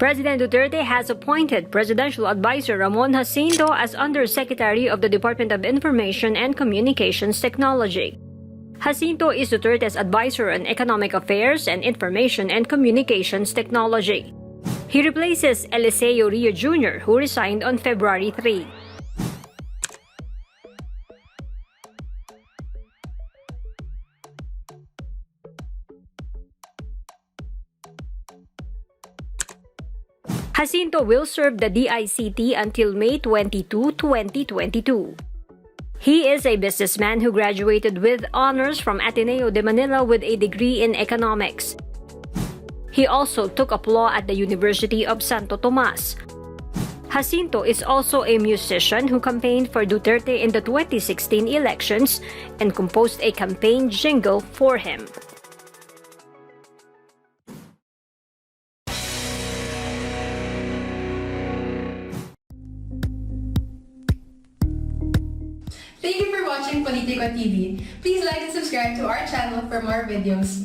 President Duterte has appointed Presidential Advisor Ramon Jacinto as Undersecretary of the Department of Information and Communications Technology. Jacinto is Duterte's advisor on economic affairs and information and communications technology. He replaces Eliseo Rio Jr., who resigned on February 3. Jacinto will serve the DICT until May 22, 2022. He is a businessman who graduated with honors from Ateneo de Manila with a degree in economics. He also took up law at the University of Santo Tomas. Jacinto is also a musician who campaigned for Duterte in the 2016 elections and composed a campaign jingle for him. Thank you for watching Politiko TV. Please like and subscribe to our channel for more videos.